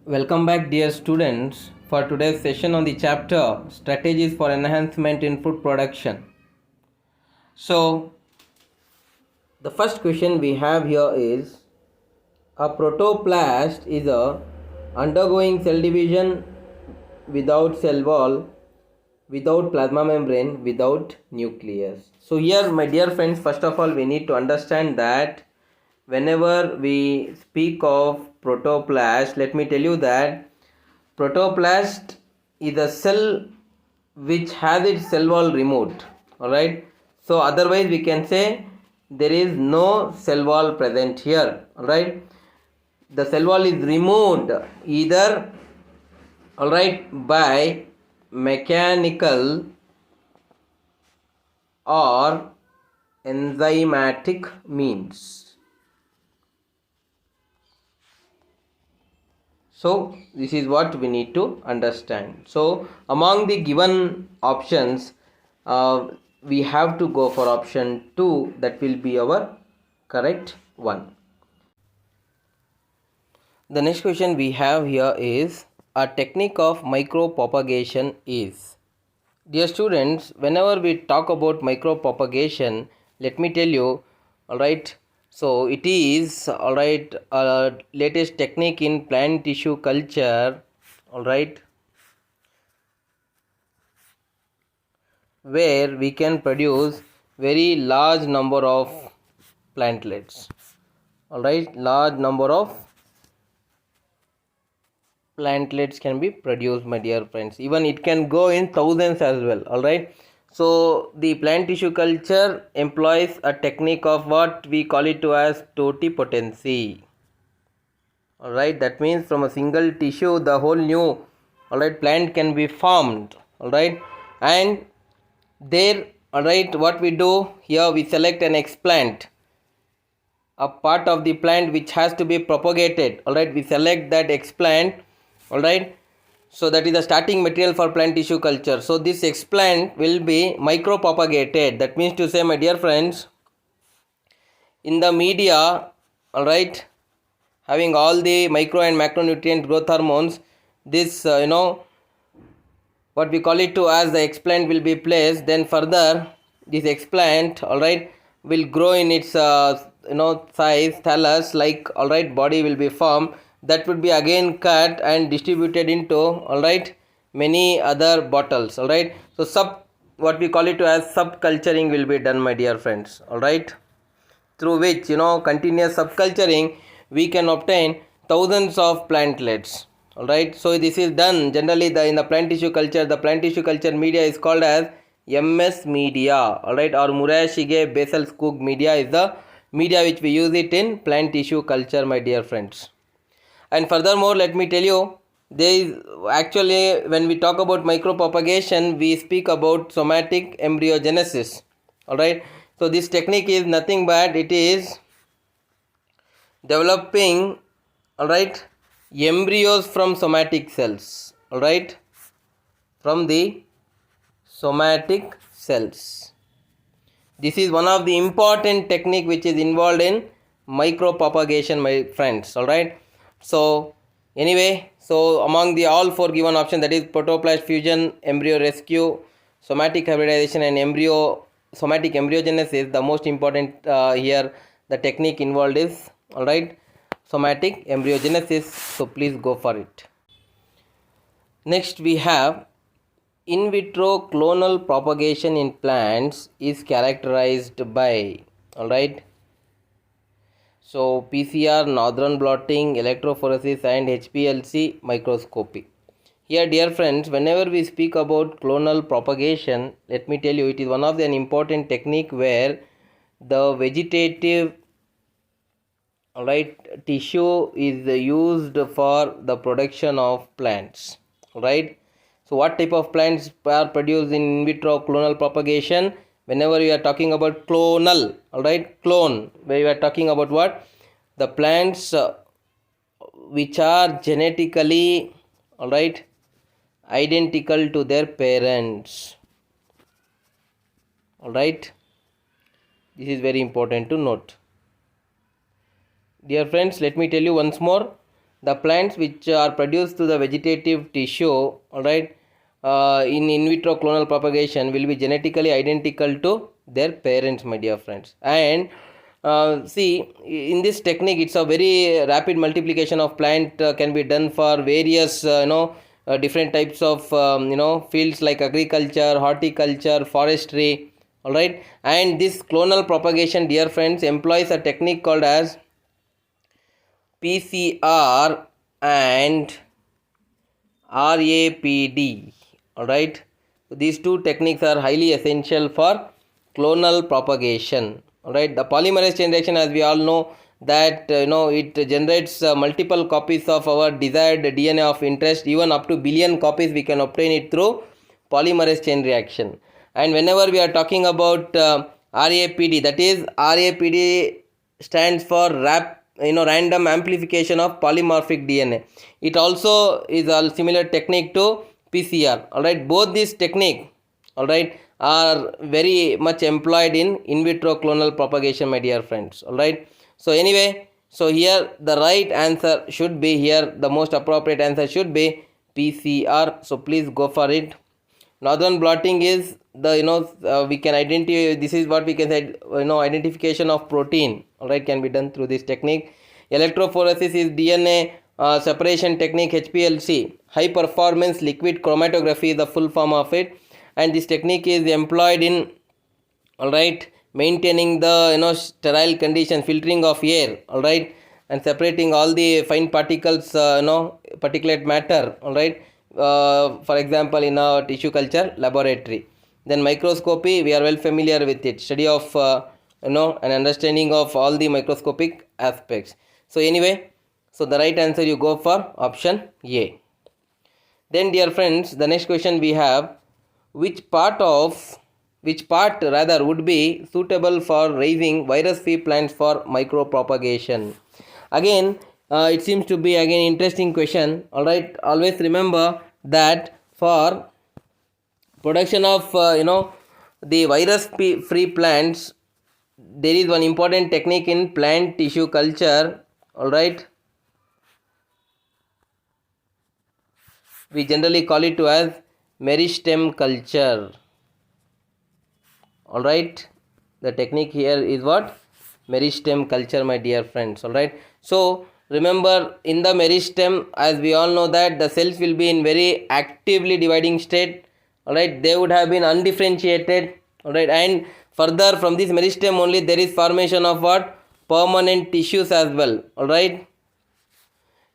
Welcome back, dear students, for today's session on the chapter Strategies for Enhancement in Food Production. So, the first question we have here is a protoplast is a undergoing cell division without cell wall, without plasma membrane, without nucleus. So, here, my dear friends, first of all, we need to understand that whenever we speak of protoplast, let me tell you that protoplast is a cell which has its cell wall removed. Alright, so otherwise we can say there is no cell wall present here. Alright, the cell wall is removed either by mechanical or enzymatic means. So this is what we need to understand. So among the given options, we have to go for option 2. That will be our correct one. The next question we have here is a technique of micropropagation is. Dear students, whenever we talk about micropropagation, let me tell you, alright, so it is a latest technique in plant tissue culture, alright, where we can produce very large number of plantlets, alright, large number of plantlets can be produced, my dear friends. Even it can go in thousands as well. Alright, so the plant tissue culture employs a technique of what we call it to as totipotency. Alright, that means from a single tissue the whole new plant can be formed. Alright, and there, what we do here, we select an explant, a part of the plant which has to be propagated. Alright, we select that explant. Alright, so that is the starting material for plant tissue culture. So this explant will be micropropagated. That means to say, my dear friends, in the media, alright, having all the micro and macronutrient growth hormones, this what we call it to as the explant will be placed. Then further this explant, alright, will grow in its size, thallus, like, alright, body will be formed. That would be again cut and distributed into, alright, many other bottles. Alright, so what we call it to as subculturing will be done, my dear friends. Alright, through which continuous subculturing we can obtain thousands of plantlets. Alright, so this is done generally in the plant tissue culture. The plant tissue culture media is called as MS media, alright, or Murashige Basel-Skog media is the media which we use it in plant tissue culture, my dear friends. And furthermore, let me tell you, there is actually, when we talk about micropropagation, we speak about somatic embryogenesis. Alright, so this technique is nothing but it is developing, alright, embryos from somatic cells, alright, from the somatic cells. This is one of the important technique which is involved in micropropagation, my friends. Alright, so anyway, so among the all four given options, that is protoplast fusion, embryo rescue, somatic hybridization, and somatic embryogenesis, the most important here the technique involved is, alright, somatic embryogenesis. So please go for it. Next we have in vitro clonal propagation in plants is characterized by, alright, so PCR, northern blotting, electrophoresis, and HPLC microscopy. Here, dear friends, whenever we speak about clonal propagation, let me tell you, it is one of the important technique where the vegetative, alright, tissue is used for the production of plants. Alright, so what type of plants are produced in vitro clonal propagation? Whenever we are talking about clonal, alright, clone, where we are talking about what? The plants which are genetically, alright, identical to their parents. Alright, this is very important to note. Dear friends, let me tell you once more. the plants which are produced through the vegetative tissue, all right, in vitro clonal propagation will be genetically identical to their parents, my dear friends. And see, in this technique, it's a very rapid multiplication of plant can be done for various different types of fields like agriculture, horticulture, forestry, all right. And this clonal propagation, dear friends, employs a technique called as PCR and RAPD, all right. So these two techniques are highly essential for clonal propagation, all right. The polymerase chain reaction, as we all know, that it generates multiple copies of our desired DNA of interest. Even up to billion copies we can obtain it through polymerase chain reaction. And whenever we are talking about RAPD, that is RAPD stands for random amplification of polymorphic DNA. It also is a similar technique to PCR, all right. Both these technique, all right, are very much employed in vitro clonal propagation, my dear friends, all right. So anyway, so here the right answer should be, here the most appropriate answer should be PCR. So please go for it. Northern blotting is the we can identify, this is what we can say, identification of protein, all right, can be done through this technique. Electrophoresis is DNA separation technique, HPLC, high performance liquid chromatography is the full form of it. And this technique is employed in, all right, maintaining the sterile condition, filtering of air, all right, and separating all the fine particles, particulate matter, all right, for example in a tissue culture laboratory. Then microscopy, we are well familiar with it, study of an understanding of all the microscopic aspects. So anyway, so the right answer you go for option A. Then dear friends, the next question we have, which part rather would be suitable for raising virus-free plants for micropropagation? Again, it seems to be again interesting question, all right. Always remember that for production of the virus-free plants, there is one important technique in plant tissue culture, all right. We generally call it as meristem culture, all right. The technique here is what? Meristem culture, my dear friends, all right. So remember, in the meristem, as we all know that the cells will be in very actively dividing state, all right. They would have been undifferentiated, all right. And further from this meristem only there is formation of what? Permanent tissues as well, all right.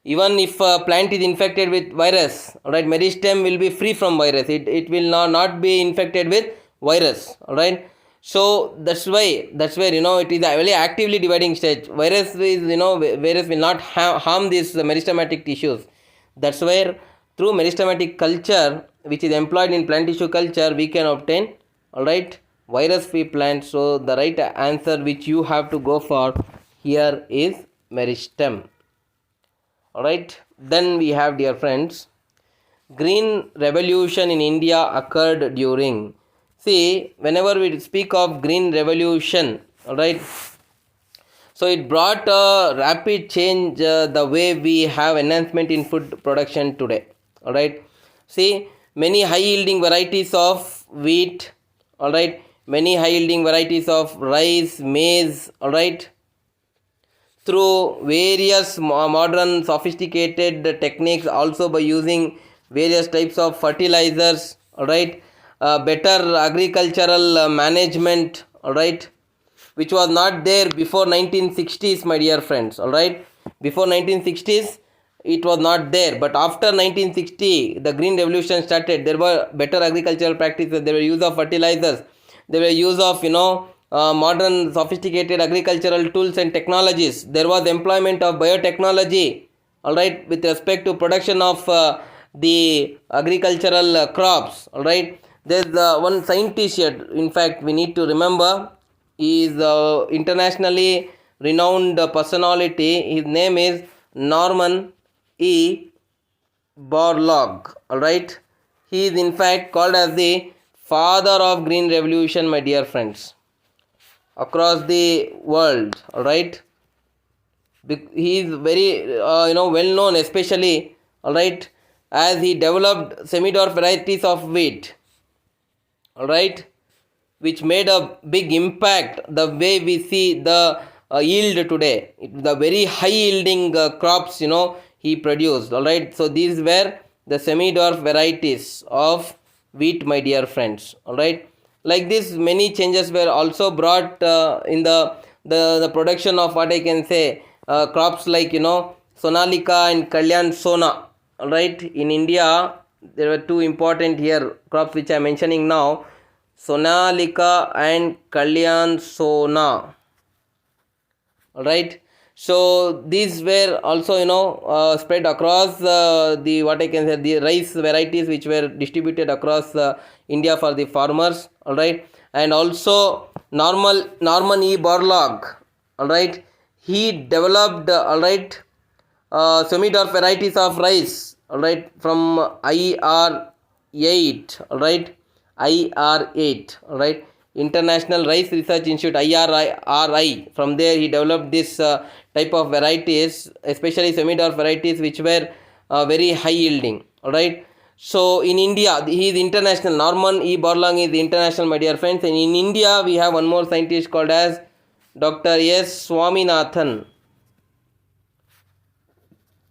Even if a plant is infected with virus, all right, meristem will be free from virus. It will not be infected with virus, all right. So that's where it is a very actively dividing stage. Virus will not harm these meristematic tissues. That's where through meristematic culture, which is employed in plant tissue culture, we can obtain, all right, virus free plants. So the right answer which you have to go for here is meristem. All right. Then we have, dear friends, Green Revolution in India occurred during. See, whenever we speak of Green Revolution, all right, so it brought a rapid change the way we have enhancement in food production today, all right. See, many high yielding varieties of wheat, all right, many high yielding varieties of rice, maize, all right, through various modern sophisticated techniques, also by using various types of fertilizers, all right, better agricultural management, all right, which was not there before 1960s, my dear friends, all right. Before 1960s it was not there, but after 1960 the green revolution started. There were better agricultural practices, there were use of fertilizers, there were use of modern sophisticated agricultural tools and technologies. There was employment of biotechnology, all right, with respect to production of the agricultural crops, all right. There's one scientist here, in fact we need to remember, he is internationally renowned personality. His name is Norman E. Borlaug, all right. He is in fact called as the father of green revolution, my dear friends, across the world, all right. He is very well known, especially, all right, as he developed semi-dwarf varieties of wheat, all right, which made a big impact the way we see the yield today. The very high yielding crops, he produced. All right, so these were the semi-dwarf varieties of wheat, my dear friends. All right, like this, many changes were also brought in the production of what I can say crops like Sonalika and Kalyan Sona. All right, in India there were two important here crops which I am mentioning now, Sonalika and Kalyan Sona. All right. So these were also spread across the what I can say the rice varieties which were distributed across India for the farmers. All right, and also Norman E. Borlaug. All right, he developed all right semi-dwarf varieties of rice. All right, from IR8. All right, IR8. All right, International Rice Research Institute, IRI. From there he developed this type of varieties, especially semi-dwarf varieties which were very high yielding. All right, so in India he is international. Norman E. Borlaug is international, my dear friends. And in India we have one more scientist called as Dr. S. Swaminathan.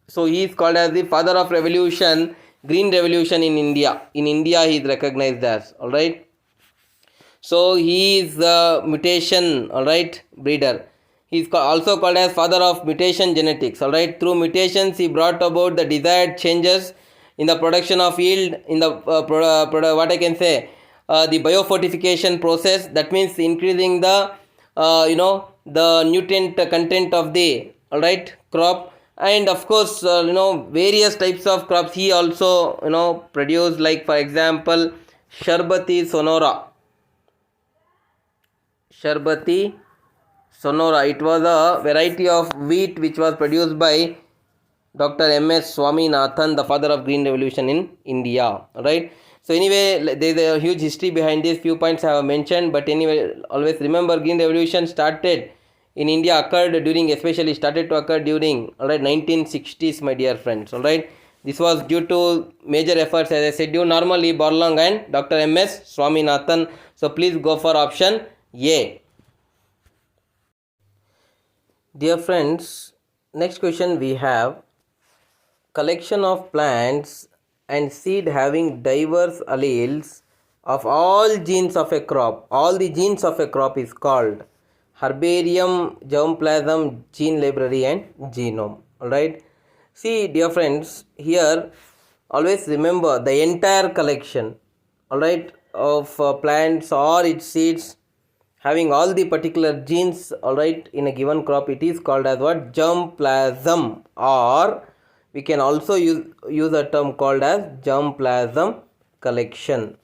So he is called as the father of revolution, green revolution in India. In India he is recognized as. All right, so he is the mutation, all right, breeder. He is also called as father of mutation genetics. All right, through mutations he brought about the desired changes in the production of yield, in the what I can say the biofortification process. That means increasing the the nutrient content of the all right crop. And of course various types of crops he also produced, like for example Sharbati Sonora. Sharbati Sonora. It was a variety of wheat which was produced by Dr. M.S. Swaminathan, the father of green revolution in India. Right. So anyway, there is a huge history behind this. Few points I have mentioned, but anyway, always remember green revolution started in India, started to occur during all right 1960s, my dear friends. All right. This was due to major efforts, as I said, due Norman E. Borlaug and Dr. M.S. Swaminathan. So please go for option A. Dear friends, next question we have collection of plants and seed having diverse alleles of all genes of a crop. All the genes of a crop is called herbarium, germplasm, gene library and genome. Alright. See dear friends, here always remember the entire collection, alright, of plants or its seeds having all the particular genes, alright, in a given crop, it is called as what? Germplasm, or we can also use a term called as germplasm collection.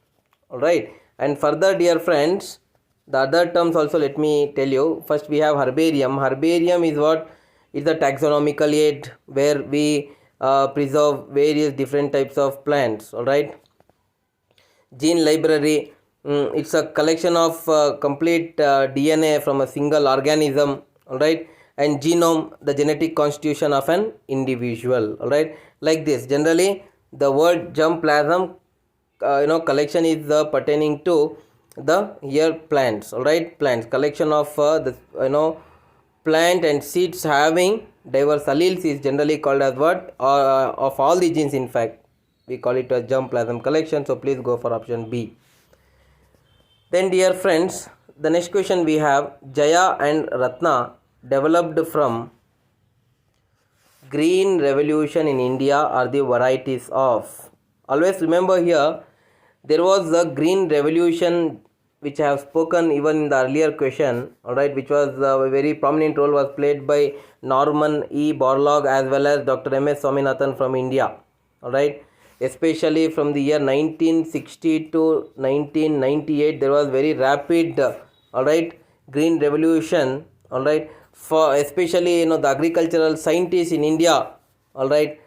Alright, and further dear friends, the other terms also let me tell you. First we have herbarium. Herbarium is what? It's a taxonomical aid where we preserve various different types of plants. Alright, gene library, it's a collection of complete DNA from a single organism. All right, and genome, the genetic constitution of an individual. All right, like this. Generally the word germplasm collection is pertaining to the here plants. All right, plants, collection of the plant and seeds having diverse alleles is generally called as what? Of all the genes, in fact we call it a germplasm collection. So please go for option B. Then dear friends, the next question we have Jaya and Ratna developed from green revolution in India are the varieties of. Always remember here there was a green revolution which I have spoken even in the earlier question, alright, which was a very prominent role was played by Norman E. Borlaug as well as Dr. M.S. Swaminathan from India. Alright, especially from the year 1960 to 1998 there was very rapid alright green revolution, alright, for especially the agricultural scientists in India. Alright,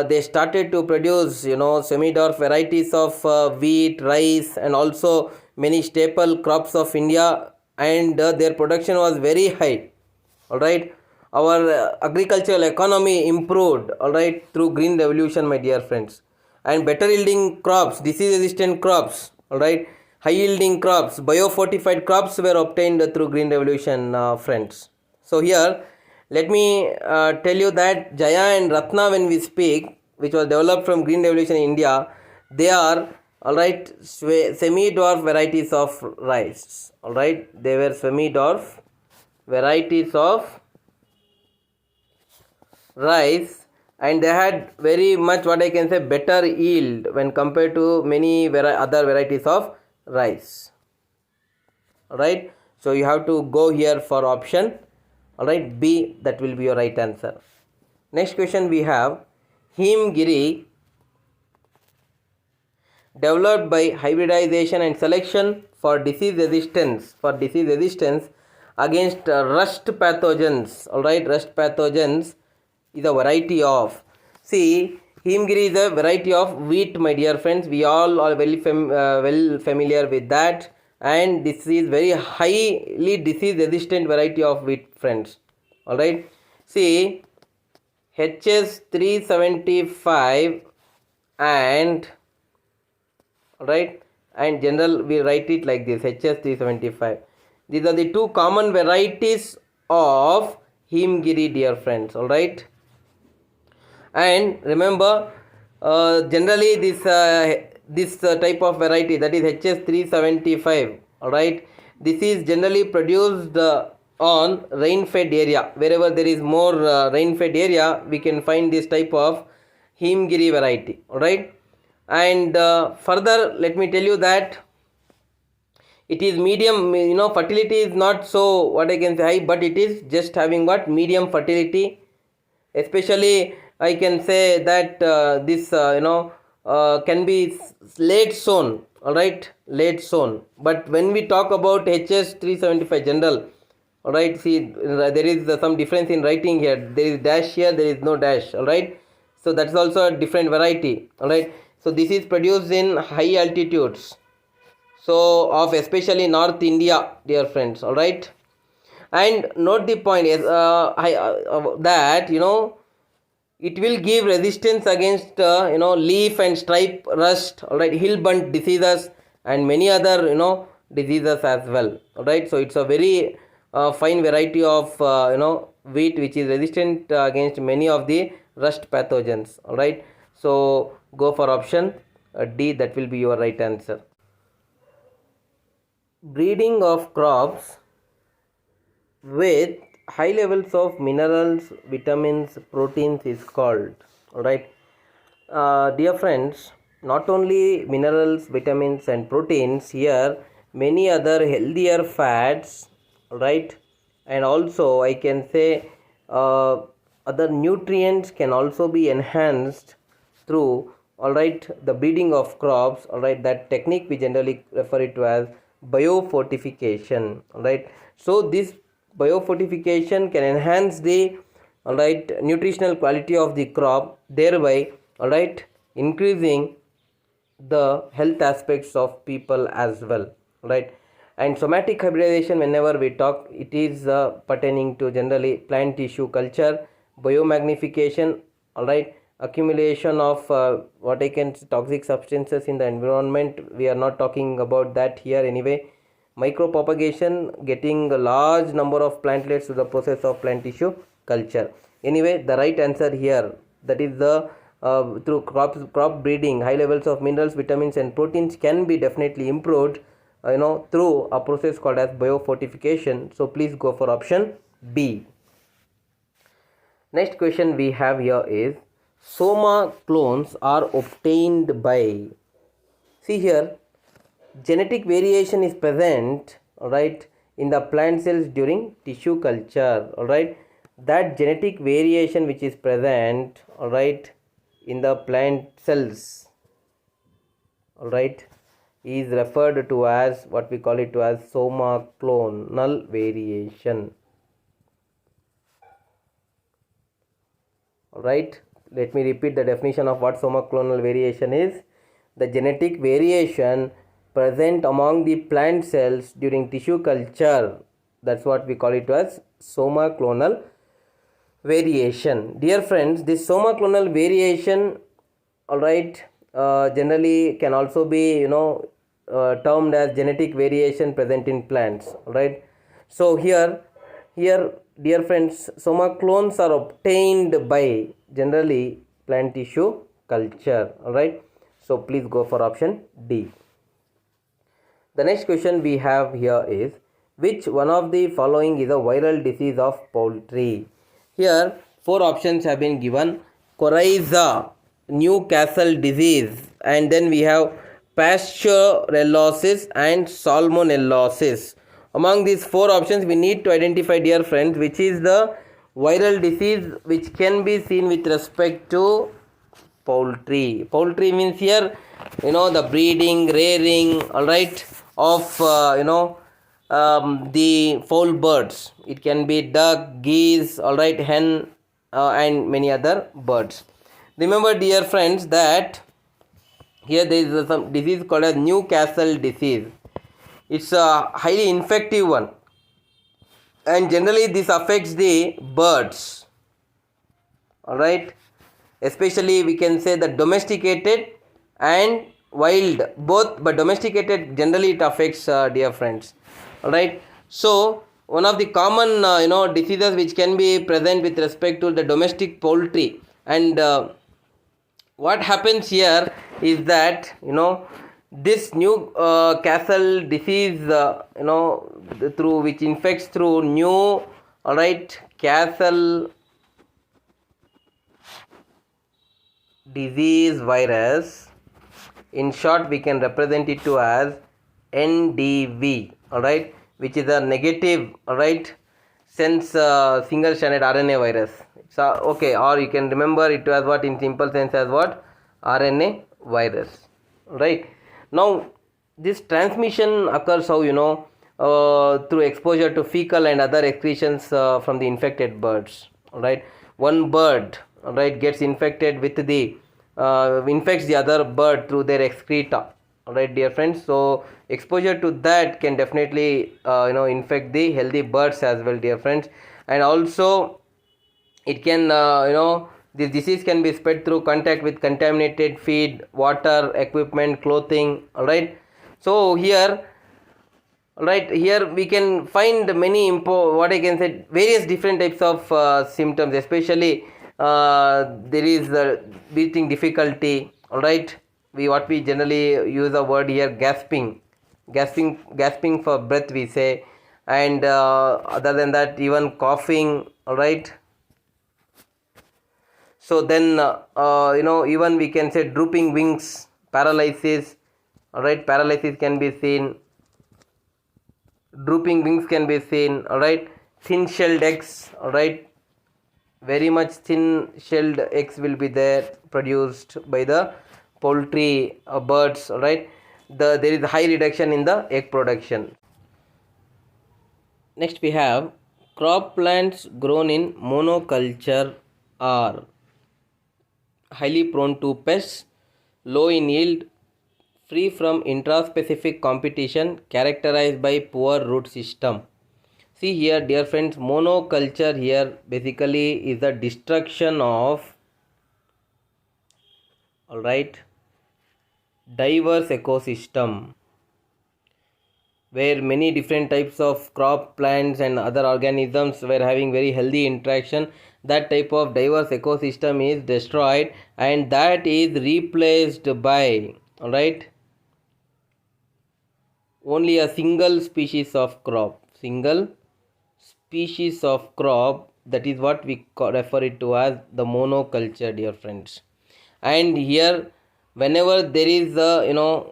they started to produce semi-dwarf varieties of wheat, rice and also many staple crops of India, and their production was very high. Alright, our agricultural economy improved, all right, through green revolution, my dear friends. And better yielding crops, disease resistant crops, all right, high yielding crops, biofortified crops were obtained through green revolution, friends. So here let me tell you that Jaya and Ratna, when we speak, which was developed from green revolution in India, they are, all right, semi dwarf varieties of rice, all right, they were semi dwarf varieties of rice, and they had very much, what I can say, better yield when compared to many other varieties of rice. Alright, so you have to go here for option, alright, B, that will be your right answer. Next question we have, Himgiri developed by hybridization and selection for disease resistance against rust pathogens, alright, rust pathogens is a variety of, see, Himgiri is a variety of wheat, my dear friends, we all are well familiar with that, and this is very highly disease resistant variety of wheat, friends, alright. See, HS 375 and, alright, and general we write it like this, HS 375. These are the two common varieties of Himgiri, dear friends, alright. And remember, generally this type of variety, that is HS 375, alright, this is generally produced on rain fed area. Wherever there is more rain fed area, we can find this type of Himgiri variety, alright. And further, let me tell you that it is medium, fertility is not so, what I can say, high, but it is just having what, medium fertility. Especially I can say that this can be late sown, alright, late sown. But when we talk about HS 375 general, alright, see, there is some difference in writing here, there is dash here, there is no dash, alright, so that's also a different variety, alright. So this is produced in high altitudes, so of especially North India, dear friends, alright. And note the point is that it will give resistance against leaf and stripe rust, alright, hill bunt diseases and many other diseases as well, alright. So it's a very fine variety of wheat which is resistant against many of the rust pathogens, alright. So go for option D, that will be your right answer. Breeding of crops with high levels of minerals, vitamins, proteins is called, alright. Dear friends, not only minerals, vitamins and proteins, here many other healthier fats, right, and also I can say other nutrients can also be enhanced through, alright, the breeding of crops, alright. That technique we generally refer it to as biofortification, alright. So this biofortification can enhance the, alright, nutritional quality of the crop, thereby, alright, increasing the health aspects of people as well, right. And somatic hybridization, whenever we talk, it is pertaining to generally plant tissue culture, biomagnification, alright, accumulation of what I can say, toxic substances in the environment. We are not talking about that here anyway. Micropropagation, getting a large number of plantlets to the process of plant tissue culture. Anyway, the right answer here, that is the through crop breeding, high levels of minerals, vitamins and proteins can be definitely improved through a process called as biofortification. So please go for option B. Next question we have here is, soma clones are obtained by, see here, genetic variation is present, alright, in the plant cells during tissue culture, alright. That genetic variation which is present, alright, in the plant cells, alright, is referred to as, what we call it to as soma clonal variation, alright. Let me repeat the definition of what soma clonal variation is. The genetic variation present among the plant cells during tissue culture, that's what we call it as soma clonal variation. Dear friends, this somaclonal variation, all right, generally can also be, termed as genetic variation present in plants, all right. So here, dear friends, somaclones are obtained by generally plant tissue culture, all right. So please go for option D. The next question we have here is, which one of the following is a viral disease of poultry? Here, four options have been given: Coryza, Newcastle disease, and then we have Pasteurellosis and Salmonellosis. Among these four options, we need to identify, dear friends, which is the viral disease which can be seen with respect to poultry. Poultry means here, the breeding, rearing, all right, of the fowl birds. It can be duck, geese, all right, hen, and many other birds. Remember, dear friends, that here there is some disease called as Newcastle disease. It's a highly infective one, and generally this affects the birds, all right. Especially we can say the domesticated and wild both, but domesticated generally it affects, dear friends, all right. So one of the common diseases which can be present with respect to the domestic poultry, and what happens here is that this new castle disease, through which infects through new, all right, castle disease virus. In short, we can represent it to as NDV, all right, which is a negative, all right, sense single stranded RNA virus. So okay, or you can remember it as what, in simple sense, as what, RNA virus, right. Now this transmission occurs how, through exposure to fecal and other excretions from the infected birds, all right. One bird, all right, gets infected with the infects the other bird through their excreta, all right, dear friends. So exposure to that can definitely infect the healthy birds as well, dear friends. And also it can this disease can be spread through contact with contaminated feed, water, equipment, clothing, all right. So here, right, here we can find many what I can say, various different types of symptoms. Especially there is breathing difficulty, all right. What we generally use a word here, gasping for breath, we say. And other than that, even coughing, all right. So then even we can say drooping wings, paralysis, all right. Paralysis can be seen, drooping wings can be seen, all right. Thin shelled eggs, all right, very much thin shelled eggs will be there, produced by the poultry birds, all right. There is a high reduction in the egg production. Next we have, crop plants grown in monoculture are highly prone to pests, low in yield, free from intraspecific competition, characterized by poor root system. See here, dear friends, monoculture here basically is the destruction of, all right, diverse ecosystem, where many different types of crop plants and other organisms were having very healthy interaction. That type of diverse ecosystem is destroyed, and that is replaced by, all right, only a single species of crop. That is what we refer it to as the monoculture, dear friends. And here, whenever there is a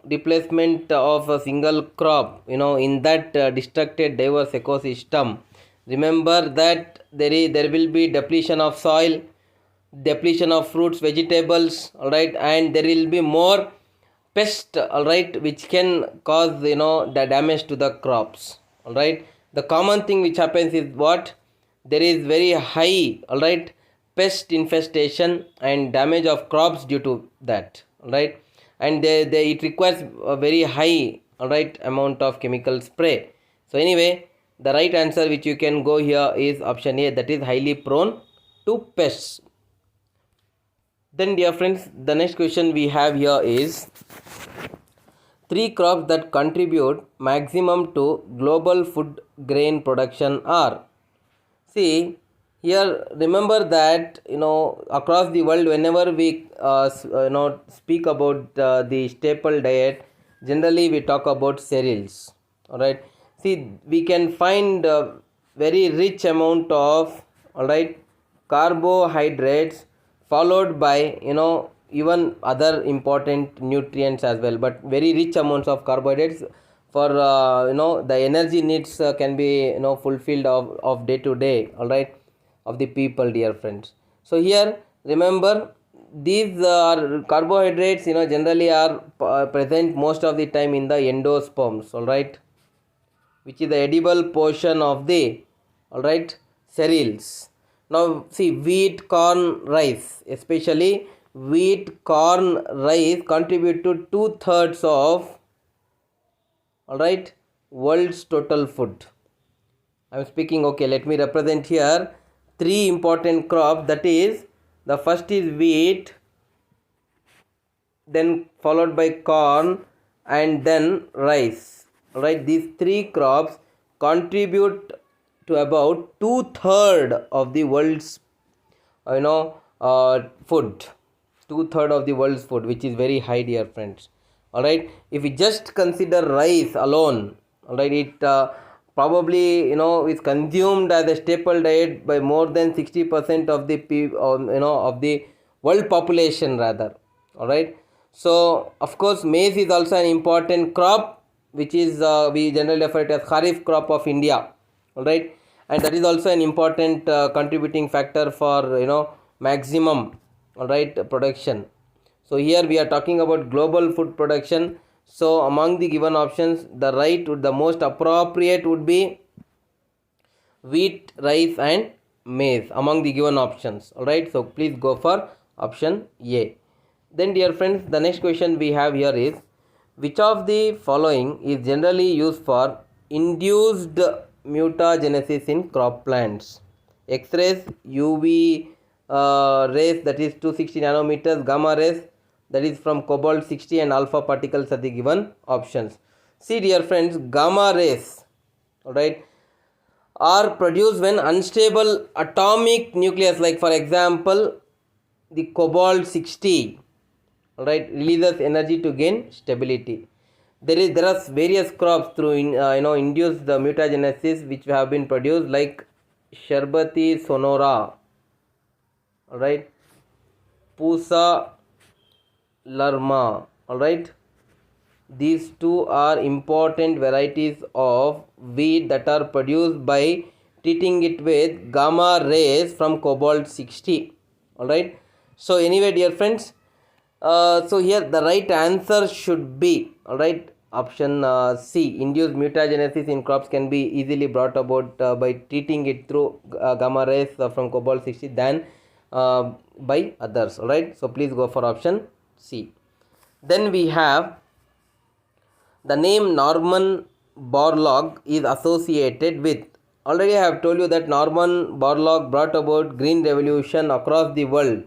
replacement of a single crop in that destructed diverse ecosystem, remember that there will be depletion of soil, depletion of fruits, vegetables, all right, and there will be more pest, all right, which can cause the damage to the crops, all right. The common thing which happens is what, there is very high, all right, pest infestation and damage of crops due to that, all right. And it requires a very high, all right, amount of chemical spray. So anyway, the right answer which you can go here is option A, that is highly prone to pests. Then dear friends, the next question we have here is three crops that contribute maximum to global food grain production are. See, here remember that across the world, whenever we speak about the staple diet, generally we talk about cereals. All right. See, we can find very rich amount of carbohydrates, followed by even other important nutrients as well, but very rich amounts of carbohydrates for the energy needs can be fulfilled of day to day, all right, of the people, dear friends. So here remember, these are carbohydrates generally are present most of the time in the endosperms, all right, which is the edible portion of the cereals. Now see, wheat, corn, rice, especially wheat, corn, rice contribute to 2/3 of world's total food. I'm speaking, okay, let me represent here three important crops. That is, the first is wheat, then followed by corn, and then rice. All right, these three crops contribute to about 2/3 of the world's food. 2/3 of the world's food, which is very high, dear friends. All right, if we just consider rice alone, all right, it probably is consumed as a staple diet by more than 60% of the of the world population rather. All right, so of course maize is also an important crop, which is we generally refer it as kharif crop of India. All right, and that is also an important contributing factor for maximum production. So here we are talking about global food production. So among the given options, the most appropriate would be wheat, rice, and maize among the given options. All right, so please go for option A. Then dear friends, the next question we have here is, which of the following is generally used for induced mutagenesis in crop plants? X-rays, UV rays, that is 260 nanometers, gamma rays, that is from cobalt 60, and alpha particles are the given options. See dear friends, gamma rays, all right, are produced when unstable atomic nucleus, like for example the cobalt 60, all right, releases energy to gain stability. There are various crops through induced the mutagenesis which have been produced, like Sharbati sonora, all right, Pusa Larma, all right. These two are important varieties of wheat that are produced by treating it with gamma rays from cobalt 60. All right. So anyway, dear friends, so here the right answer should be, all right, option C. Induced mutagenesis in crops can be easily brought about by treating it through gamma rays from cobalt 60 than by others. All right. So please go for option C. Then we have the name Norman Borlaug is associated with. Already I have told you that Norman Borlaug brought about green revolution across the world.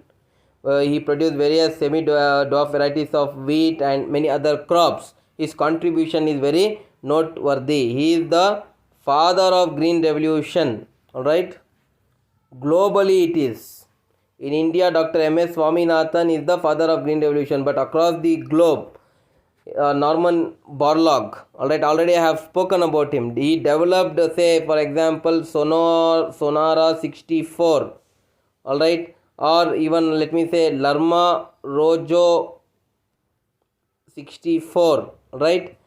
He produced various semi-dwarf varieties of wheat and many other crops. His contribution is very noteworthy. He is the father of green revolution. Alright. Globally it is. In India, Dr. M.S. Swaminathan is the father of green revolution, but across the globe, Norman Borlaug, all right, already I have spoken about him. He developed, say for example, Sonara 64, all right, or even let me say Larma Rojo 64, right.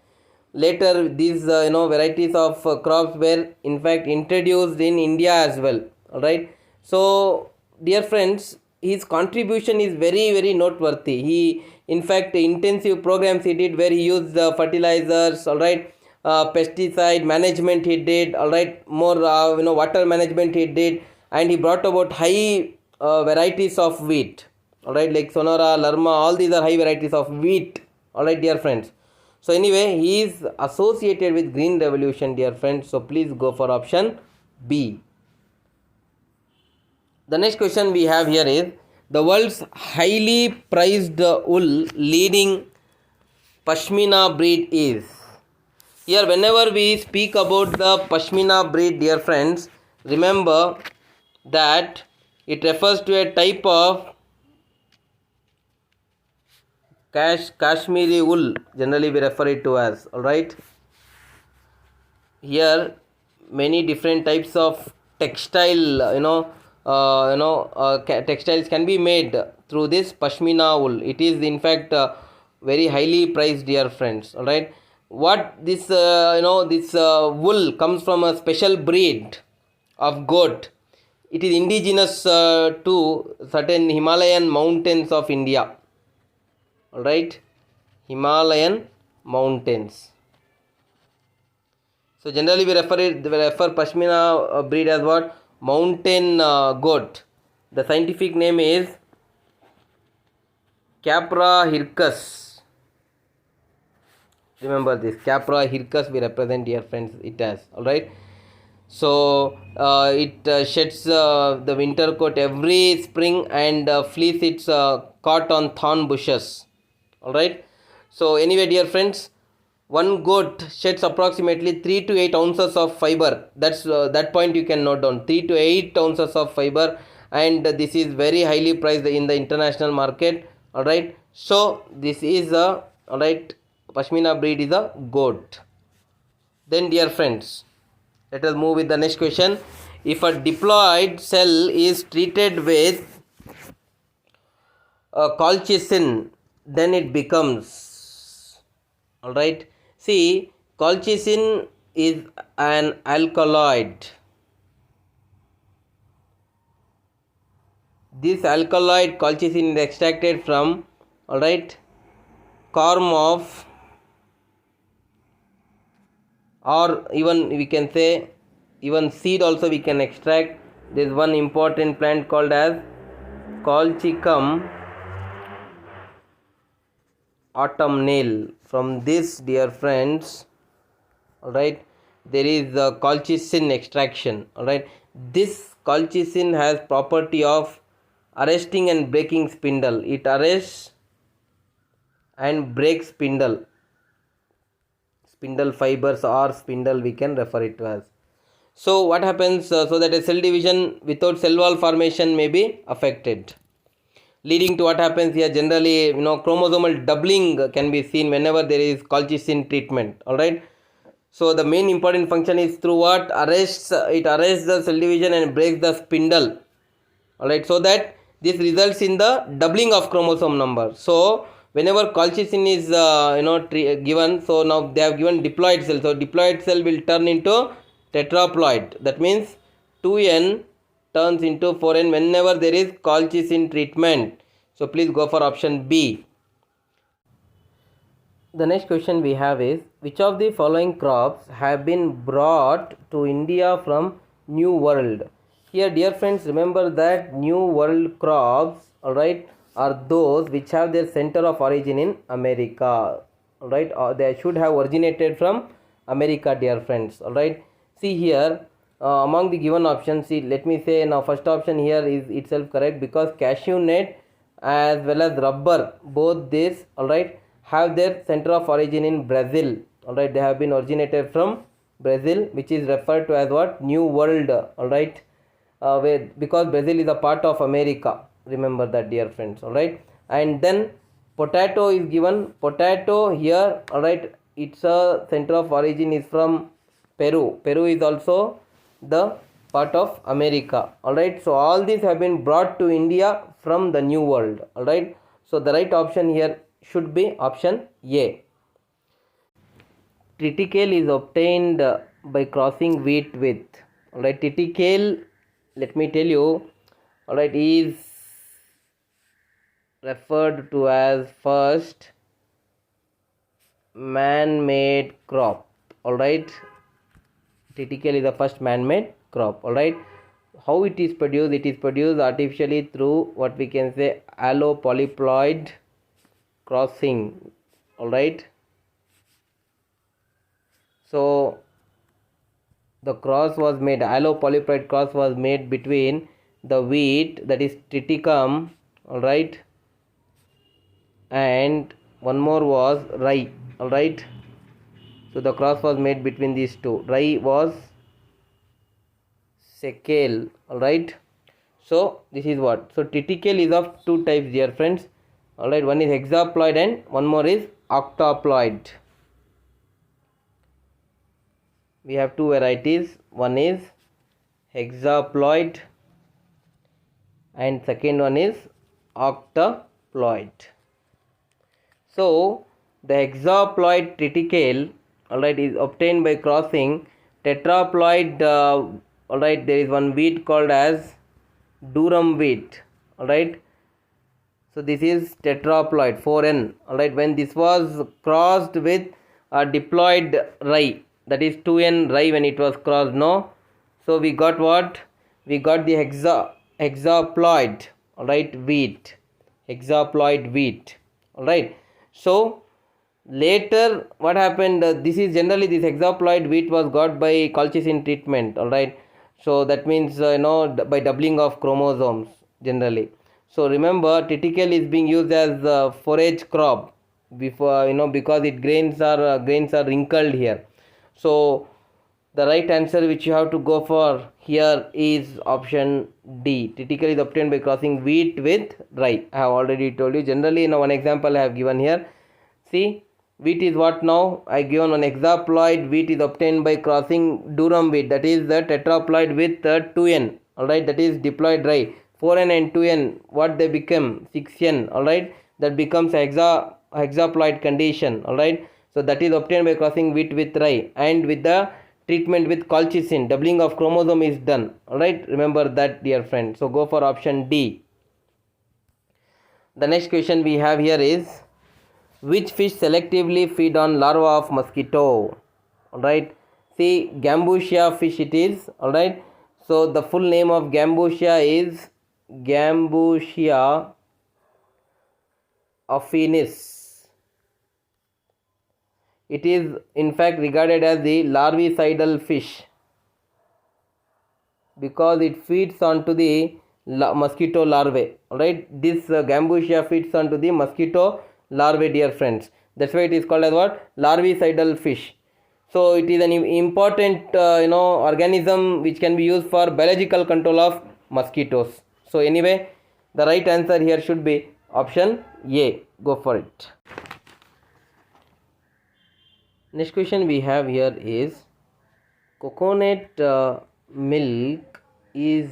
Later these varieties of crops were in fact introduced in India as well. All right, so dear friends, his contribution is very noteworthy. He in fact intensive programs he did where he used fertilizers, all right, pesticide management he did, all right, more water management he did, and he brought about high varieties of wheat, all right, like Sonora, Larma, all these are high varieties of wheat. All right, dear friends. So anyway, he is associated with green revolution, dear friends. So please go for option B. The next question we have here is the world's highly prized wool leading Pashmina breed is. Here, whenever we speak about the Pashmina breed, dear friends, remember that it refers to a type of Kashmiri wool. Generally, we refer it to as. All right. Here, many different types of textile, textiles can be made through this Pashmina wool. It is in fact very highly priced, dear friends. All right. What this this wool comes from a special breed of goat. It is indigenous to certain Himalayan mountains of India. All right, Himalayan mountains. So generally we refer Pashmina breed as what? Mountain goat. The scientific name is Capra hircus. Remember this, Capra hircus we represent, dear friends, it as. Alright. So it sheds the winter coat every spring and fleece its caught on thorn bushes. Alright. So anyway, dear friends, one goat sheds approximately 3 to 8 ounces of fiber. That's that point you can note down, 3 to 8 ounces of fiber, and this is very highly priced in the international market. All right, so this is a, all right, Pashmina breed is a goat. Then, dear friends, let us move with the next question. If a diploid cell is treated with colchicine, then it becomes, all right. See, colchicine is an alkaloid. This alkaloid colchicine is extracted from, all right, corm of, or even we can say even seed also we can extract. There is one important plant called as Colchicum autumnale. From this, dear friends, all right, there is the colchicine extraction. All right, this colchicine has property of arresting and breaking spindle. It arrests and breaks spindle fibers, or spindle we can refer it to as. So what happens, so that a cell division without cell wall formation may be affected, leading to what happens here, generally chromosomal doubling can be seen whenever there is colchicine treatment. All right. So the main important function is through what? It arrests the cell division and breaks the spindle. All right, so that this results in the doubling of chromosome number. So whenever colchicine is given, so now they have given diploid cell. So diploid cell will turn into tetraploid. That means 2n turns into 4n whenever there is colchicine treatment. So please go for option B. The next question we have is, which of the following crops have been brought to India from New World? Here, dear friends, remember that New World crops, all right, are those which have their center of origin in America. All right, or they should have originated from America, dear friends. All right, see here, among the given options, see, let me say now first option here is itself correct, because cashew nut as well as rubber, both this, all right, have their center of origin in Brazil. All right, they have been originated from Brazil, which is referred to as what? New World. All right, because Brazil is a part of America. Remember that, dear friends. All right, and then potato is given. Potato here, all right, its center of origin is from Peru. Peru is also the part of America. All right, so all these have been brought to India from the New World. All right, so the right option here should be option A. Triticale is obtained by crossing wheat with. All right, triticale, let me tell you, all right, is referred to as first man-made crop. All right, triticale is the first man-made crop. All right, how it is produced? It is produced artificially through what we can say allopolyploid crossing. All right, so the cross was made, allopolyploid cross was made between the wheat, that is triticum, alright, and one more was rye, alright. So the cross was made between these two. Rye was Sekel, alright. So this is what? So triticale is of two types, dear friends. Alright, one is hexaploid and one more is octaploid. We have two varieties. One is hexaploid and second one is octaploid. So the hexaploid triticale, alright, is obtained by crossing tetraploid. Alright, there is one wheat called as durum wheat, alright. So this is tetraploid 4n, alright. When this was crossed with a diploid rye, that is 2n rye when it was crossed, no. So we got what? We got the hexaploid, alright, wheat, hexaploid wheat, alright. So later what happened, this is generally this hexaploid wheat was got by colchicine treatment, alright. So that means by doubling of chromosomes generally. So remember, triticale is being used as a forage crop before, because it grains are wrinkled here. So the right answer which you have to go for here is option D. Triticale is obtained by crossing wheat with rye. I have already told you. Generally, one example I have given here. See, wheat is what now? I given one hexaploid wheat is obtained by crossing durum wheat, that is the tetraploid with 2n, alright, that is diploid rye. 4n and 2n, what they become? 6n, alright, that becomes hexaploid condition, alright. So that is obtained by crossing wheat with rye, and with the treatment with colchicine, doubling of chromosome is done, alright. Remember that, dear friend. So go for option D. The next question we have here is, which fish selectively feed on larva of mosquito? Alright, see, Gambusia fish it is, alright. So the full name of Gambusia is Gambusia affinis. It is in fact regarded as the larvicidal fish because it feeds onto the mosquito larvae, alright. This Gambusia feeds onto the mosquito larvae, dear friends. That's why it is called as what? Larvicidal fish. So it is an important organism which can be used for biological control of mosquitoes. So anyway, the right answer here should be option A. Go for it. Next question we have here is, coconut milk is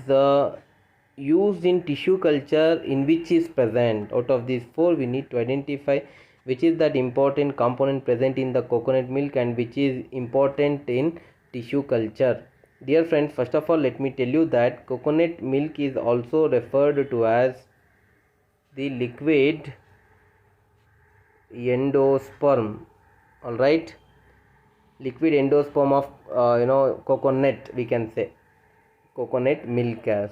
used in tissue culture in which is present. Out of these four, we need to identify which is that important component present in the coconut milk and which is important in tissue culture. Dear friends, first of all, let me tell you that coconut milk is also referred to as the liquid endosperm, alright, liquid endosperm of coconut, we can say coconut milk as.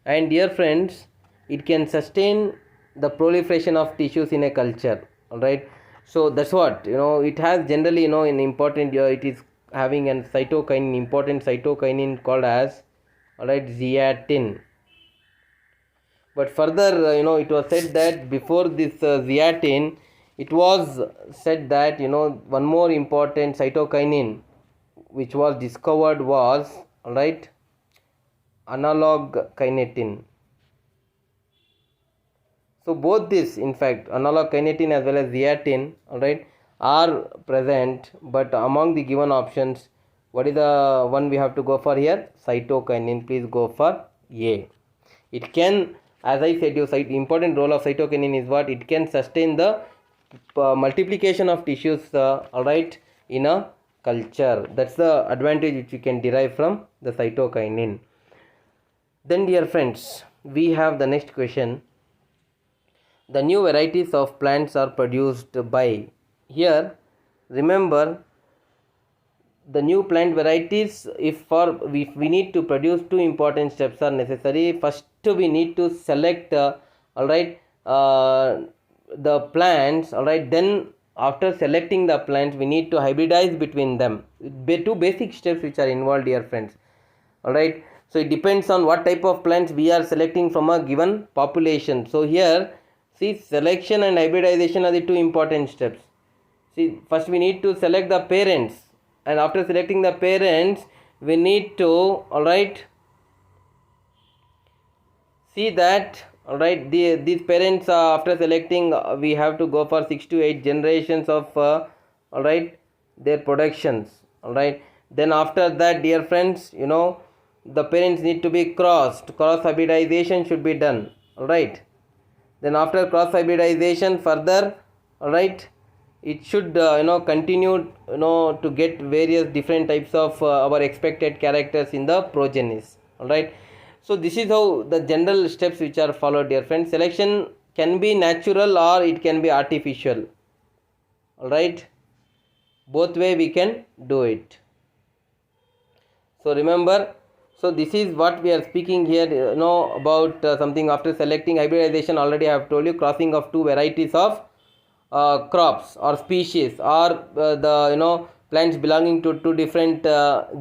And dear friends, it can sustain the proliferation of tissues in a culture, alright. So that's what, it has generally, an important, it is having an cytokine, important cytokinin called as, alright, zeatin. But further, it was said that before this zeatin, it was said that, one more important cytokinin which was discovered was, alright, analog kinetin. So both this, in fact, analog kinetin as well as zeatin, alright, are present, but among the given options, what is the one we have to go for here? Cytokinin. Please go for A. It can, as I said, important role of cytokinin is what? It can sustain the multiplication of tissues, alright, in a culture. That's the advantage which you can derive from the cytokinin. Then, dear friends, we have the next question. The new varieties of plants are produced by. Here, remember, the new plant varieties, if we need to produce, two important steps are necessary. First, we need to select alright, the plants, alright. Then after selecting the plants, we need to hybridize between them. Two basic steps which are involved, dear friends, alright. So it depends on what type of plants we are selecting from a given population. So here, see, selection and hybridization are the two important steps. See, first we need to select the parents, and after selecting the parents, we need to, alright, see that, alright, these parents, after selecting, we have to go for 6 to 8 generations of, alright, their productions, alright. Then after that, dear friends, the parents need to be cross hybridization should be done, alright. Then after cross hybridization further, alright, it should continue to get various different types of our expected characters in the progenies, alright. So this is how the general steps which are followed, dear friends. Selection can be natural or it can be artificial, alright. Both way we can do it. So remember, so this is what we are speaking here, about something after selecting hybridization. Already I have told you, crossing of two varieties of crops or species, or the plants belonging to two different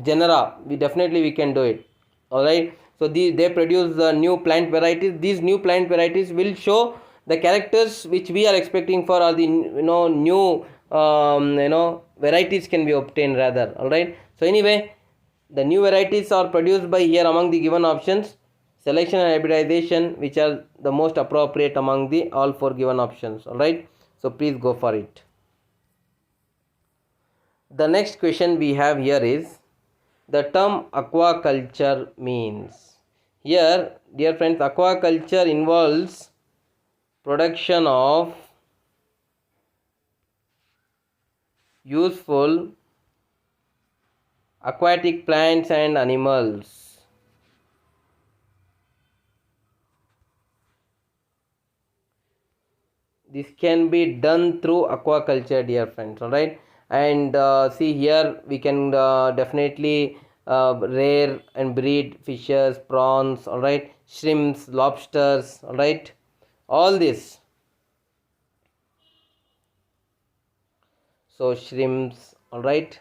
genera. We can do it, alright. So they produce new plant varieties. These new plant varieties will show the characters which we are expecting for, or the new varieties can be obtained rather, alright. So anyway, the new varieties are produced by here among the given options, selection and hybridization, which are the most appropriate among the all four given options, alright. So please go for it. The next question we have here is, the term aquaculture means. Here, dear friends, aquaculture involves production of useful aquatic plants and animals. This can be done through aquaculture, dear friends, alright. And see here, we can definitely rear and breed fishes, prawns, alright, shrimps, lobsters, alright, all this. So shrimps, alright,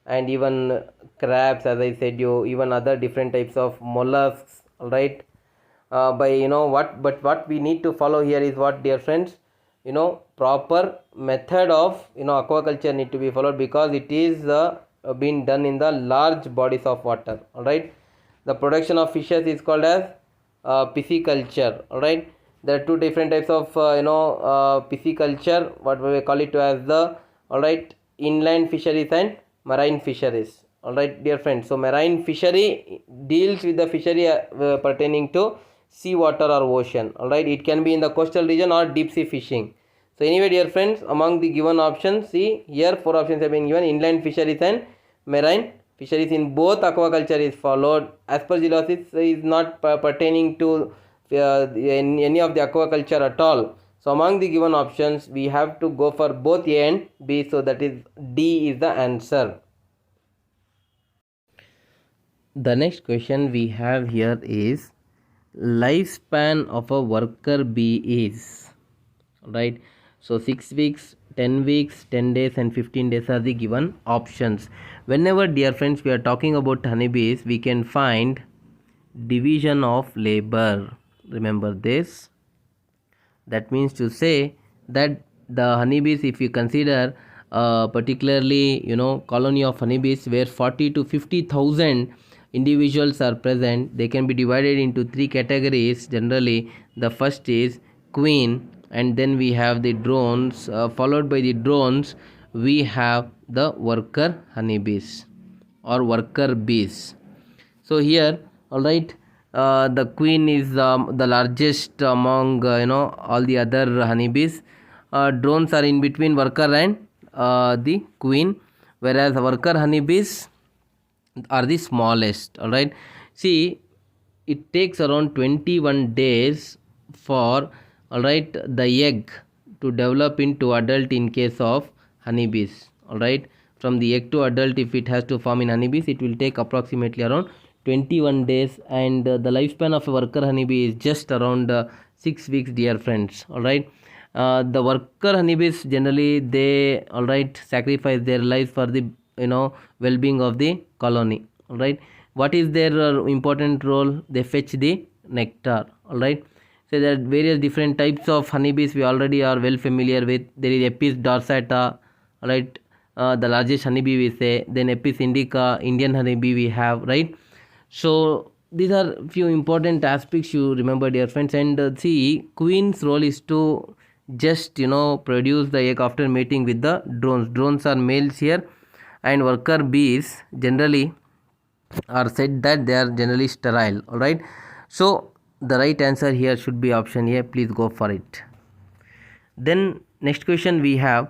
and even crabs, as I said you, even other different types of mollusks, alright. What we need to follow here is what, dear friends, proper method of aquaculture need to be followed, because it is being done in the large bodies of water, alright. The production of fishes is called as pisciculture, alright. There are two different types of pisciculture, what we call it as the, alright, inland fisheries and marine fisheries, alright, dear friends. So marine fishery deals with the fishery pertaining to sea water or ocean, alright. It can be in the coastal region or deep sea fishing. So anyway, dear friends, among the given options, see here 4 options have been given: inland fisheries and marine fisheries. In both, aquaculture is followed. Aspergillosis is not pertaining to any of the aquaculture at all. So among the given options, we have to go for both A and B. So that is D is the answer. The next question we have here is, lifespan of a worker bee is, right. So 6 weeks, 10 weeks, 10 days and 15 days are the given options. Whenever, dear friends, we are talking about honeybees, we can find division of labor. Remember this. That means to say that the honeybees, if you consider particularly colony of honeybees where 40 to 50,000 individuals are present, they can be divided into 3 categories generally. The first is queen, and then we have the drones, followed by the drones we have the worker honeybees or worker bees. So here, alright, the queen is the largest among all the other honeybees. Drones are in between worker and the queen, whereas worker honeybees are the smallest, alright. See, it takes around 21 days for, alright, the egg to develop into adult in case of honeybees, alright. From the egg to adult, if it has to form in honeybees, it will take approximately around 21 days, and the lifespan of a worker honeybee is just around 6 weeks, dear friends, alright. The worker honeybees generally, they, alright, sacrifice their lives for the well-being of the colony, alright. What is their important role? They fetch the nectar. All right. So there are various different types of honeybees we already are well familiar with. There is Apis dorsata, all right, the largest honeybee we say. Then Apis indica, Indian honeybee we have, right. So these are few important aspects you remember, dear friends. And see, queen's role is to just produce the egg after mating with the drones. Drones are males here, and worker bees generally are said that they are generally sterile. All right. So the right answer here should be option A. Please go for it. Then next question we have,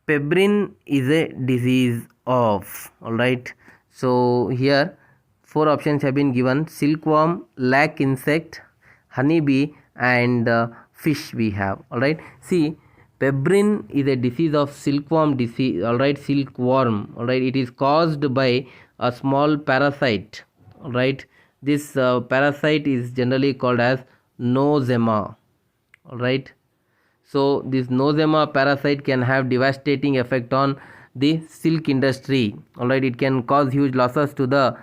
pebrine is a disease of. All right. So here 4 options have been given: silkworm, lac insect, honeybee, and fish we have. All right. See, pebrine is a disease of silkworm disease. All right, silkworm. All right, it is caused by a small parasite. All right, this parasite is generally called as nosema. All right. So this nosema parasite can have devastating effect on the silk industry. All right, it can cause huge losses to the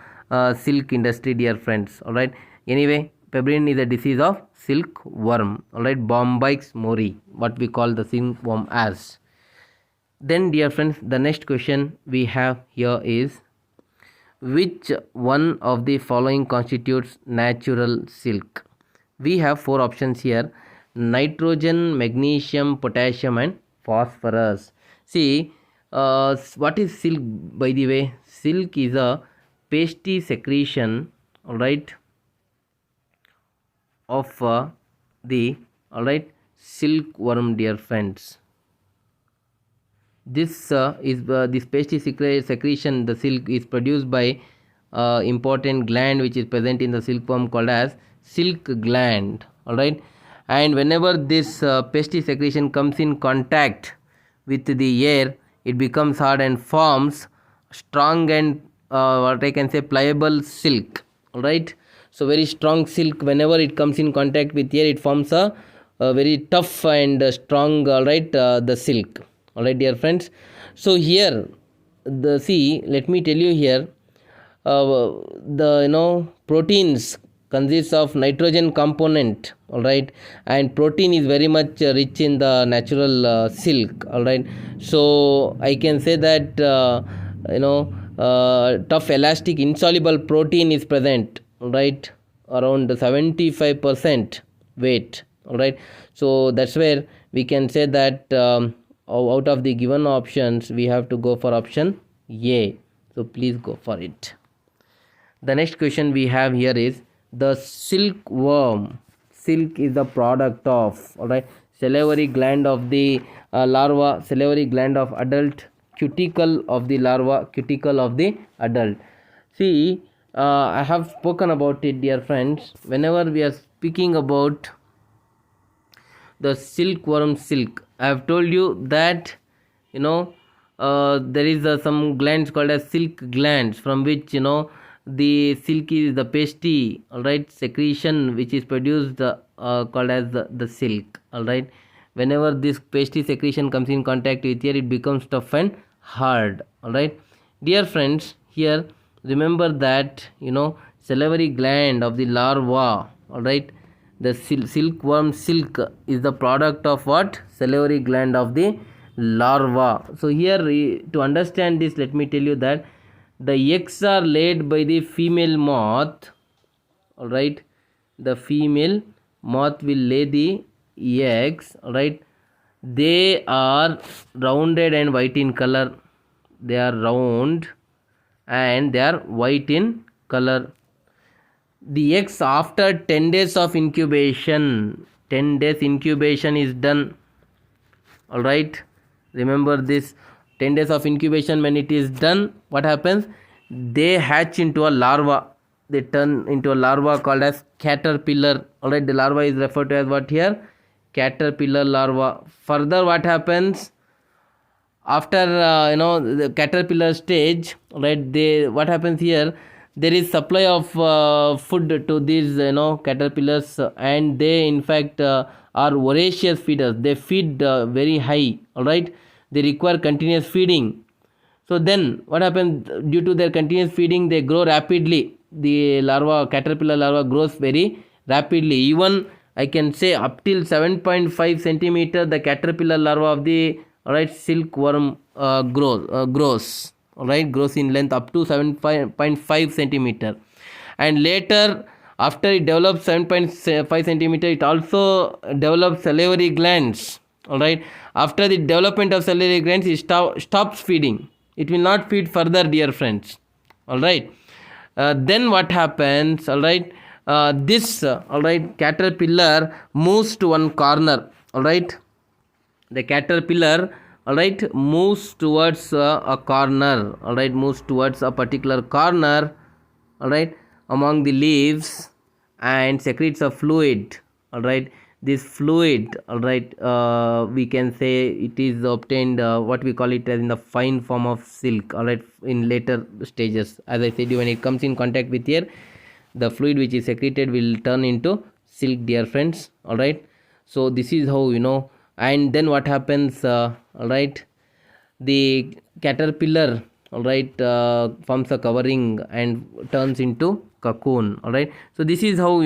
silk industry, dear friends. All right. Anyway, pebrine is a disease of silkworm. All right, Bombyx mori, what we call the silkworm as. Then, dear friends, the next question we have here is, which one of the following constitutes natural silk? We have 4 options here: nitrogen, magnesium, potassium, and phosphorus. See, what is silk, by the way? Silk is a pasty secretion, all right, of the silkworm, dear friends. This this pasty secretion, the silk, is produced by important gland which is present in the silkworm called as silk gland. All right, and whenever this pasty secretion comes in contact with the air, it becomes hard and forms strong and what I can say pliable silk. All right, so very strong silk, whenever it comes in contact with air, it forms a very tough and strong, all right, the silk. All right, dear friends. So here, let me tell you here, the proteins consists of nitrogen component. All right, and protein is very much rich in the natural silk. All right, so I can say that tough, elastic, insoluble protein is present. All right, around 75% weight. All right, so that's where we can say that out of the given options we have to go for option A. So please go for it. The next question we have here is, the silkworm, silk is the product of, all right, salivary gland of the larva, salivary gland of adult, cuticle of the larva, cuticle of the adult. See, I have spoken about it, dear friends. Whenever we are speaking about the silkworm silk, I have told you that there is some glands called as silk glands, from which the silk is the pasty, all right, secretion which is produced called as the silk. All right, whenever this pasty secretion comes in contact with air, it becomes tough and hard. All right, dear friends, here remember that salivary gland of the larva, all right, the silkworm silk is the product of what? Salivary gland of the larva. So here, to understand this, let me tell you that the eggs are laid by the female moth. All right, the female moth will lay the eggs. All right, they are rounded and white in color. They are round and they are white in color. The eggs, after 10 days of incubation, 10 days incubation is done. All right, remember this, 10 days of incubation, when it is done, what happens? They hatch into a larva. They turn into a larva called as caterpillar. All right, the larva is referred to as what here? Caterpillar larva. Further, what happens after the caterpillar stage? Right, what happens here? There is supply of food to these caterpillars, and they in fact are voracious feeders. They feed very high. All right, they require continuous feeding. So then what happens, due to their continuous feeding, they grow rapidly. The larva, caterpillar larva, grows very rapidly. Even I can say up till 7.5 centimeter, the caterpillar larva of the silkworm grows. Grows in length up to 7.5 centimeter, and later after it develops 7.5 centimeter, it also develops salivary glands. After the development of salivary glands, it stops feeding. It will not feed further, dear friends. Then what happens? This caterpillar moves to one corner. The caterpillar moves towards a corner. Moves towards a particular corner among the leaves, and secretes a fluid. This fluid, we can say it is obtained, what we call it as in the fine form of silk, in later stages. As I said, when it comes in contact with air, the fluid which is secreted will turn into silk, dear friends. So this is how, and then what happens, the caterpillar forms a covering and turns into cocoon. So this is how,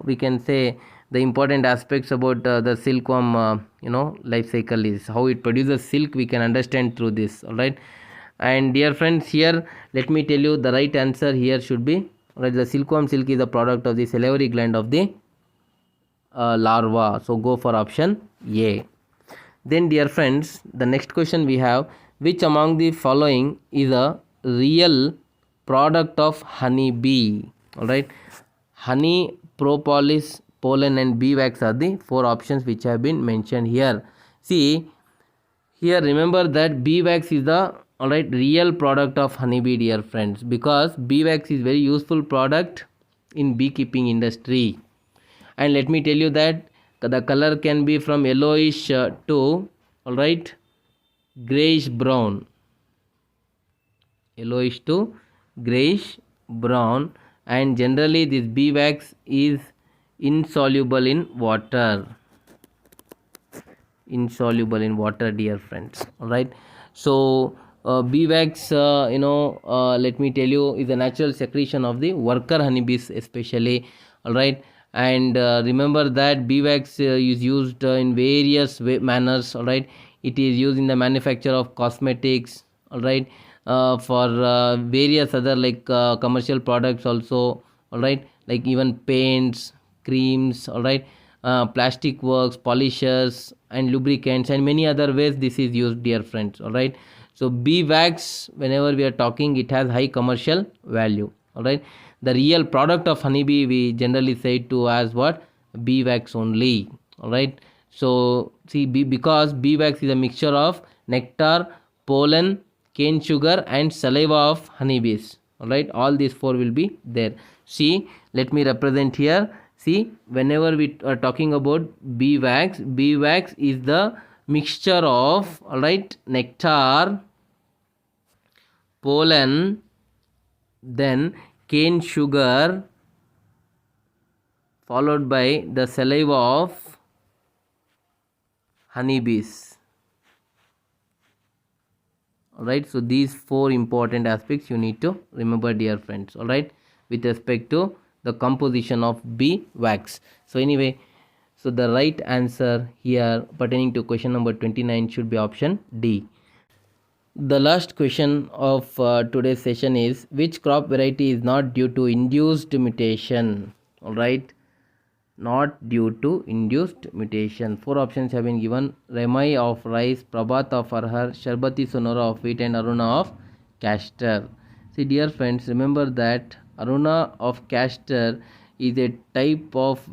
we can say the important aspects about the silkworm life cycle is how it produces silk. We can understand through this. And dear friends, here let me tell you, the right answer here should be the silkworm silk is a product of the salivary gland of the larva. So go for option A. Then dear friends, the next question we have, which among the following is a real product of honeybee? Honey, propolis, pollen and bee wax are the four options which have been mentioned here. See here, remember that bee wax is the real product of honeybee, dear friends, because bee wax is very useful product in beekeeping industry. And let me tell you that the color can be from yellowish to grayish brown. Yellowish to grayish brown, and generally this bee wax is insoluble in water. Insoluble in water, dear friends. So bee wax, let me tell you, is a natural secretion of the worker honeybees especially. And remember that bee wax is used in various manners. It is used in the manufacture of cosmetics, for various other commercial products also, like even paints, creams, plastic works, polishers and lubricants, and many other ways this is used, dear friends. So bee wax, whenever we are talking, it has high commercial value. The real product of honeybee, we generally say to as what? Bee wax only. So see, because bee wax is a mixture of nectar, pollen, cane sugar and saliva of honeybees. All these four will be there. See, let me represent here. See, whenever we are talking about bee wax is the mixture of nectar, pollen, then cane sugar, followed by the saliva of honeybees. So these four important aspects you need to remember, dear friends, with respect to the composition of bee wax. So anyway, so the right answer here pertaining to question number 29 should be option D. The last question of today's session is, which crop variety is not due to induced mutation? Not due to induced mutation. Four options have been given: Remai of rice, Prabhat of arhar, Sharbati Sonora of wheat and Aruna of castor. See, dear friends, remember that Aruna of castor is a type of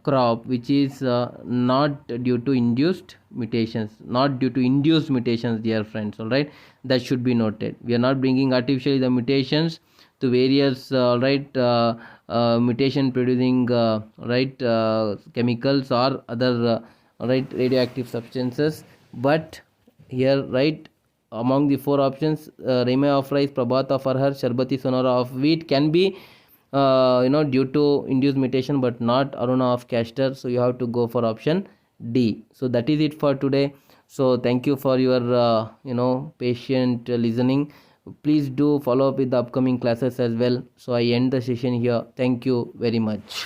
crop which is not due to induced mutations. Not due to induced mutations, dear friends. That should be noted. We are not bringing artificially the mutations to various mutation producing chemicals or other radioactive substances, but here among the four options, Remai of rice, Prabhat of arhar, Sharbati Sonora of wheat can be due to induced mutation, but not Aruna of castor. So you have to go for option D. So that is it for today. So thank you for your patient listening. Please do follow up with the upcoming classes as well. So I end the session here. Thank you very much.